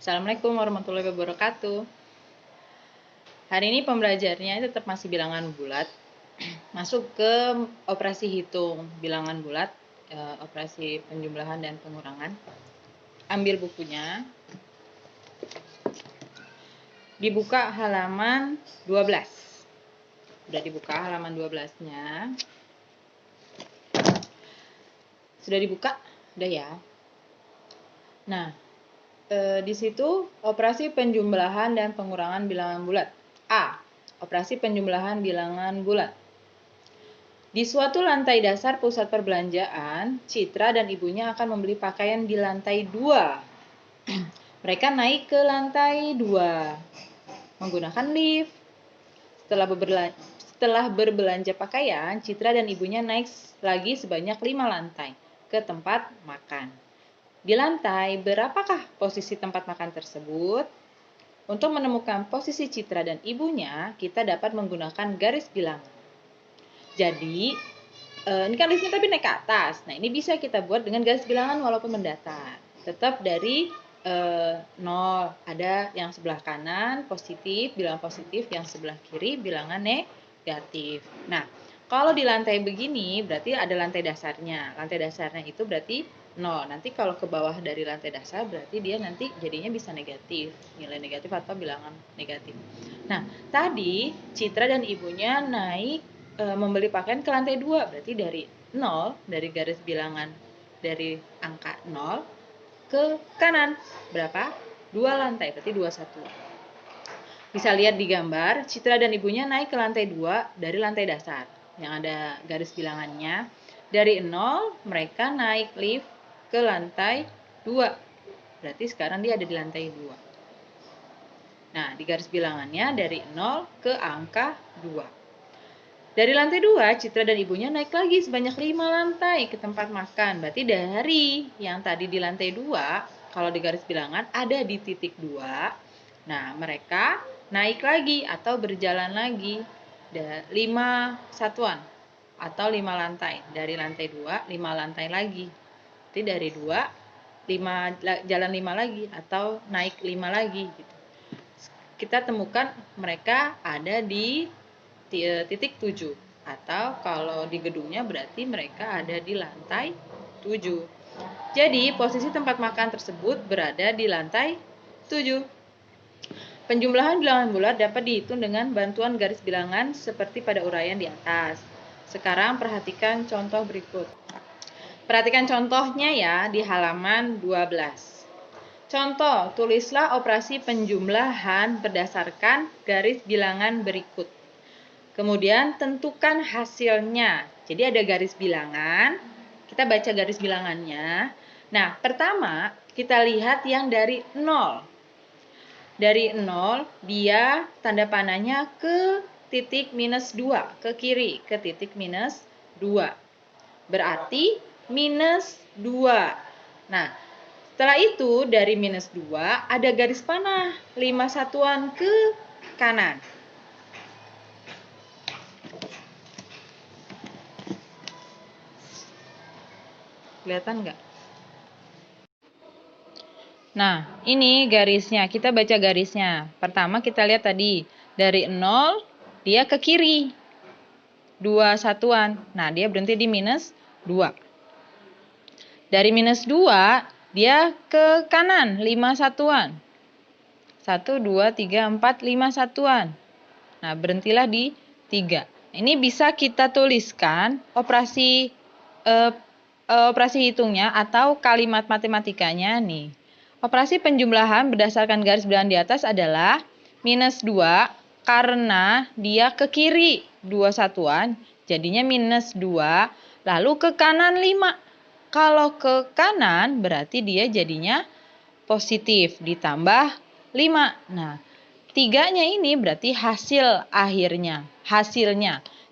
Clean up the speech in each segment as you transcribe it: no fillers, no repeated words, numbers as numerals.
Assalamualaikum warahmatullahi wabarakatuh. Hari ini pembelajarannya tetap masih bilangan bulat. Masuk ke operasi hitung bilangan bulat, operasi penjumlahan dan pengurangan. Ambil bukunya. Dibuka halaman 12. Sudah dibuka halaman 12-nya. Sudah dibuka? Udah ya. Nah, di situ operasi penjumlahan dan pengurangan bilangan bulat. A. Operasi penjumlahan bilangan bulat. Di suatu lantai dasar pusat perbelanjaan, Citra dan ibunya akan membeli pakaian di lantai 2. Mereka naik ke lantai 2 menggunakan lift. Setelah berbelanja pakaian, Citra dan ibunya naik lagi sebanyak 5 lantai ke tempat makan. Di lantai, berapakah posisi tempat makan tersebut? Untuk menemukan posisi Citra dan ibunya, kita dapat menggunakan garis bilangan. Jadi, ini kan liftnya tapi naik ke atas. Nah, ini bisa kita buat dengan garis bilangan walaupun mendatar. Tetap dari 0. Ada yang sebelah kanan positif, bilangan positif, yang sebelah kiri bilangan negatif. Nah, kalau di lantai begini berarti ada lantai dasarnya. Lantai dasarnya itu berarti 0. Nanti kalau ke bawah dari lantai dasar berarti dia nanti jadinya bisa negatif, nilai negatif atau bilangan negatif. Nah, tadi Citra dan ibunya naik membeli pakaian ke lantai 2, berarti dari 0, dari garis bilangan dari angka 0 ke kanan berapa? 2 lantai, berarti 21. Bisa lihat di gambar, Citra dan ibunya naik ke lantai 2 dari lantai dasar yang ada garis bilangannya. Dari 0, mereka naik lift ke lantai 2. Berarti sekarang dia ada di lantai 2. Nah, di garis bilangannya dari 0 ke angka 2. Dari lantai 2, Citra dan ibunya naik lagi sebanyak 5 lantai ke tempat makan. Berarti dari yang tadi di lantai 2, kalau di garis bilangan ada di titik 2. Nah, mereka naik lagi atau berjalan lagi 5 satuan atau 5 lantai. Dari lantai 2, 5 lantai lagi. Jadi dari 2, jalan 5 lagi atau naik 5 lagi gitu. Kita temukan mereka ada di titik 7, atau kalau di gedungnya berarti mereka ada di lantai 7. Jadi posisi tempat makan tersebut berada di lantai 7. Penjumlahan bilangan bulat dapat dihitung dengan bantuan garis bilangan seperti pada uraian di atas. Sekarang perhatikan contoh berikut. Perhatikan contohnya ya di halaman 12. Contoh, tulislah operasi penjumlahan berdasarkan garis bilangan berikut. Kemudian tentukan hasilnya. Jadi ada garis bilangan, kita baca garis bilangannya. Nah, pertama kita lihat yang dari 0. Dari 0, dia tanda panahnya ke titik minus 2, ke kiri, ke titik minus 2. Berarti minus 2. Nah, setelah itu dari minus 2 ada garis panah 5 satuan ke kanan. Kelihatan nggak? Nah, ini garisnya. Kita baca garisnya. Pertama kita lihat tadi. Dari 0, dia ke kiri. 2 satuan. Nah, dia berhenti di minus 2. Dari minus 2, dia ke kanan. 5 satuan. 1, 2, 3, 4, 5 satuan. Nah, berhentilah di 3. Ini bisa kita tuliskan operasi hitungnya atau kalimat matematikanya nih. Operasi penjumlahan berdasarkan garis bilangan di atas adalah minus 2 karena dia ke kiri 2 satuan, jadinya minus 2, lalu ke kanan 5. Kalau ke kanan berarti dia jadinya positif ditambah 5. Nah, 3-nya ini berarti hasilnya.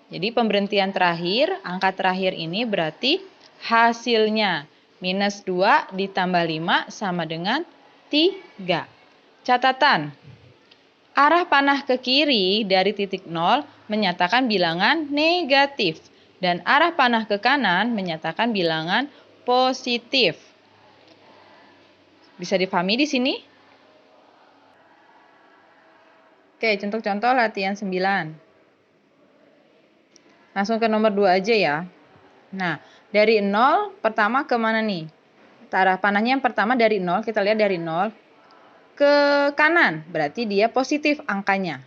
Jadi pemberhentian terakhir, angka terakhir ini berarti hasilnya. Minus 2 ditambah 5 sama dengan 3. Catatan. Arah panah ke kiri dari titik 0 menyatakan bilangan negatif. Dan arah panah ke kanan menyatakan bilangan positif. Bisa dipahami di sini? Oke, contoh-contoh latihan 9. Langsung ke nomor 2 aja ya. Nah, dari 0 pertama ke mana nih? Arah panahnya yang pertama dari 0, kita lihat dari 0 ke kanan, berarti dia positif angkanya.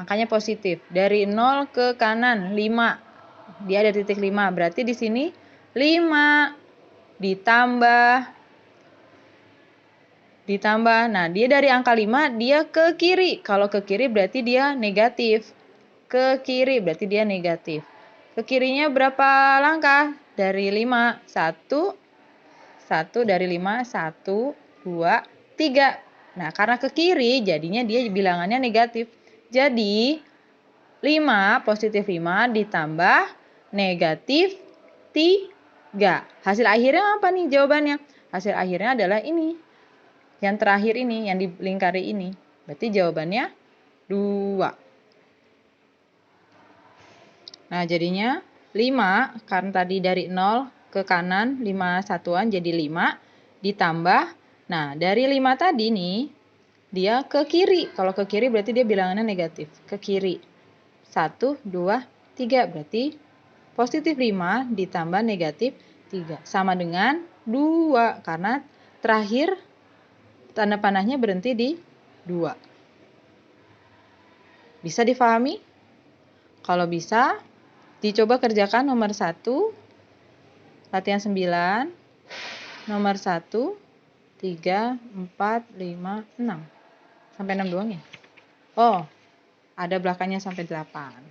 Angkanya positif. Dari 0 ke kanan 5. Dia ada titik 5, berarti di sini 5 ditambah. Nah, dia dari angka 5 dia ke kiri. Kalau ke kiri berarti dia negatif. Ke kiri berarti dia negatif. Ke kirinya berapa langkah? Dari 5. 1 dari 5, 1, 2, 3. Nah, karena ke kiri jadinya dia bilangannya negatif. Jadi 5 positif 5 ditambah negatif 3. Hasil akhirnya apa nih jawabannya? Hasil akhirnya adalah ini. Yang terakhir ini, yang dilingkari ini. Berarti jawabannya 2. Nah, jadinya 5, karena tadi dari 0 ke kanan, 5 satuan jadi 5, ditambah. Nah, dari 5 tadi nih, dia ke kiri. Kalau ke kiri berarti dia bilangannya negatif. Ke kiri. 1, 2, 3. Berarti positif 5 ditambah negatif 3. Sama dengan 2, karena terakhir tanda panahnya berhenti di 2. Bisa difahami? Kalau bisa, dicoba kerjakan nomor 1, latihan 9, nomor 1, 3, 4, 5, 6. Sampai 6 doang ya? Oh, ada belakangnya sampai 8.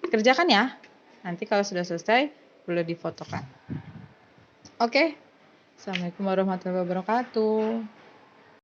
Kerjakan ya. Nanti kalau sudah selesai, boleh difotokan. Oke. Assalamualaikum warahmatullahi wabarakatuh.